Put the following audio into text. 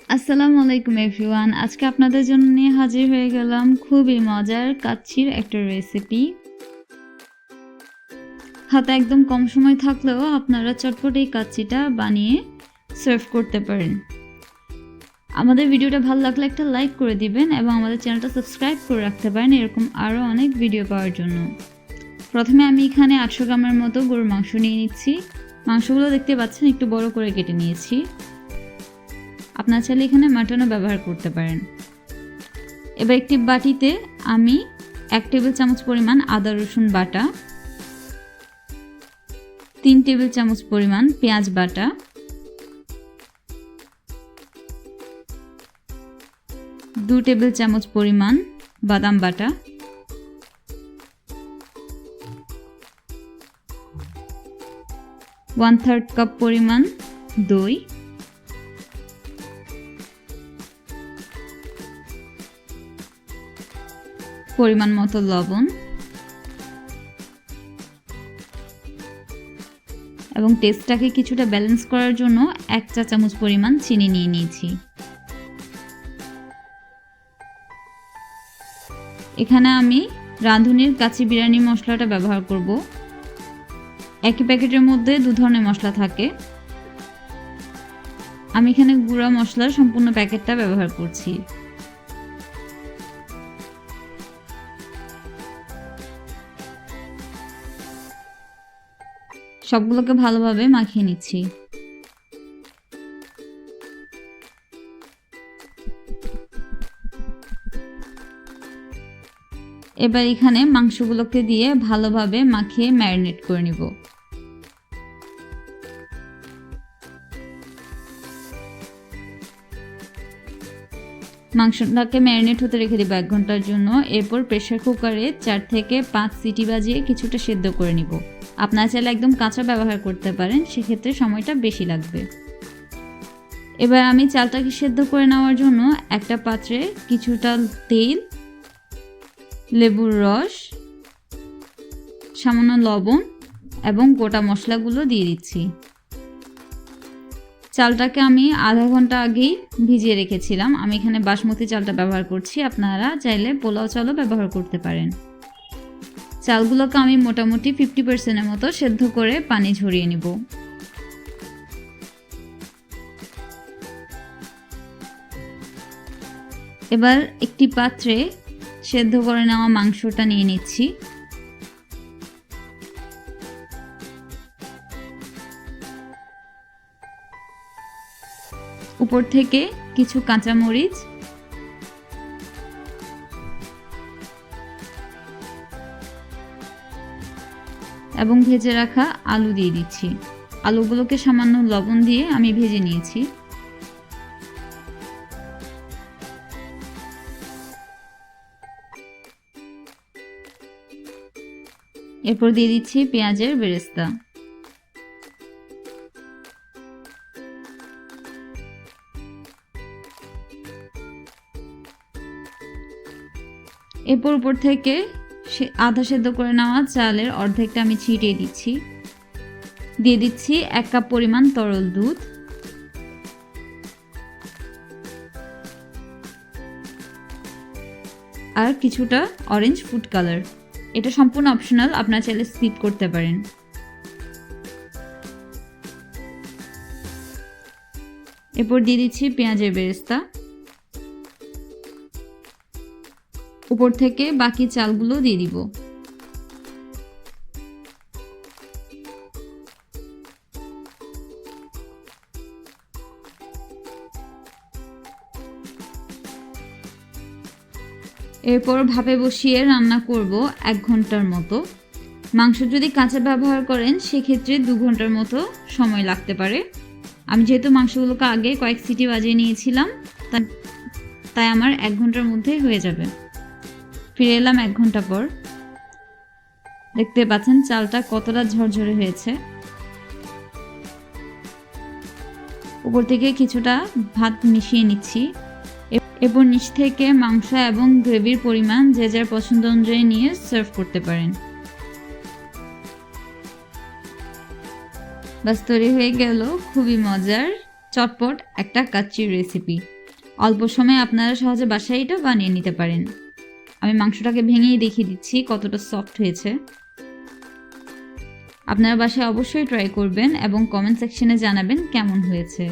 আসসালামু আলাইকুম এভরিওয়ান। আজকে আপনাদের জন্য নিয়ে হাজির হয়ে গেলাম খুবই মজার কাচ্চির একটা রেসিপি। হাতে একদম কম সময় থাকলেও আপনারা চটপট এই কাচ্চিটা বানিয়ে সার্ভ করতে পারেন। আমাদের ভিডিওটা ভালো লাগলে একটা লাইক করে দিবেন এবং আমাদের চ্যানেলটা সাবস্ক্রাইব করে রাখতে পারেন এরকম আরও অনেক ভিডিও পাওয়ার জন্য। প্রথমে আমি এখানে 800 গ্রামের মতো গরুর মাংস নিয়ে নিচ্ছি। মাংসগুলো দেখতে পাচ্ছেন একটু বড় করে কেটে নিয়েছি। আপনার চাইলে এখানে মাটনও ব্যবহার করতে পারেন। এবার একটি বাটিতে আমি 1 টেবিল চামচ পরিমাণ আদা রসুন বাটা, 3 টেবিল চামচ পরিমাণ পেঁয়াজ বাটা, 2 টেবিল চামচ পরিমাণ বাদাম বাটা, 1/3 কাপ পরিমাণ দই, পরিমাণ মতো লবণ এবং টেস্টটাকে কিছুটা ব্যালেন্স করার জন্য 1 চা চামচ পরিমাণ চিনি নিয়ে নিয়েছি। এখানে আমি রাঁধুনির কাচ্চি বিরিয়ানি মশলাটা ব্যবহার করব। একই প্যাকেটের মধ্যে 2 ধরনের মশলা থাকে। আমি এখানে গুঁড়া মশলার সম্পূর্ণ প্যাকেটটা ব্যবহার করছি। সবগুলোকে ভালোভাবে মাখিয়ে নিচ্ছি। এবার এখানে মাংসগুলোকে দিয়ে ভালোভাবে মাখিয়ে ম্যারিনেট করে নিব। মাংসটাকে ম্যারিনেট হতে রেখে দিব 1 ঘন্টার জন্য। এরপর প্রেসার কুকারে 4 থেকে 5 সিটি বাজিয়ে কিছুটা সেদ্ধ করে নিব। আপনারা চাইলে একদম কাঁচা ব্যবহার করতে পারেন, সেক্ষেত্রে সময়টা বেশি লাগবে। এবার আমি চালটাকে সেদ্ধ করে নেওয়ার জন্য একটা পাত্রে কিছুটা তেল, লেবুর রস, সামান্য লবণ এবং গোটা মশলাগুলো দিয়ে দিচ্ছি। চালটাকে আমি আধা ঘন্টা আগেই ভিজিয়ে রেখেছিলাম। আমি এখানে বাসমতি চালটা ব্যবহার করছি, আপনারা চাইলে পোলাও চালও ব্যবহার করতে পারেন। চালগুলোকে আমি মোটামুটি 50% মতো সেদ্ধ করে পানি ঝরিয়ে নিব। এবার একটি পাত্রে সেদ্ধ করে নেওয়া মাংসটা নিয়ে নিচ্ছি। উপর থেকে কিছু কাঁচামরিচ এবং ভেজে রাখা আলু দিয়ে দিচ্ছি। আলুগুলোকে সামান্য লবণ দিয়ে আমি ভেজে নিয়েছি। এরপর দিয়ে দিচ্ছি পেঁয়াজের বেরেস্তা। এরপর উপর থেকে আধা সেদ্ধ করে নেওয়া চালের অর্ধেকটা আমি ছিটিয়ে দিচ্ছি। দিয়ে দিচ্ছি 1 কাপ পরিমাণ তরল দুধ, আর কিছুটা অরেঞ্জ ফুড কালার। এটা সম্পূর্ণ অপশনাল, আপনারা চাইলে স্কিপ করতে পারেন। এরপর দিয়ে দিচ্ছি পেঁয়াজের বেরেস্তা। উপর থেকে বাকি চালগুলো দিয়ে দিব। এরপর ভাপে বসিয়ে রান্না করব 1 ঘন্টার মতো। মাংস যদি কাঁচা ব্যবহার করেন সেক্ষেত্রে 2 ঘন্টার মতো সময় লাগতে পারে। আমি যেহেতু মাংসগুলোকে আগে কয়েক সিটি বাজিয়ে নিয়েছিলাম, তাই আমার 1 ঘন্টার মধ্যে হয়ে যাবে। ফিরে এলাম 1 ঘন্টা পর। দেখতে পাচ্ছেন চালটা কতটা ঝরঝরে হয়েছে। উপর থেকে কিছুটা ভাত মিশিয়ে নিচ্ছি। এরপর নিচ থেকে মাংস এবং গ্রেভির পরিমাণ যে যার পছন্দ অনুযায়ী নিয়ে সার্ভ করতে পারেন। বাস তৈরি হয়ে গেল খুবই মজার চটপট একটা কাচ্চির রেসিপি। অল্প সময়ে আপনারা সহজে বাসায় এটা বানিয়ে নিতে পারেন। আমি মাংসটাকে ভেঙেই দেখিয়ে দিচ্ছি কতটা সফট হয়েছে। আপনারা বাসায় অবশ্যই ট্রাই করবেন এবং কমেন্ট সেকশনে জানাবেন কেমন হয়েছে।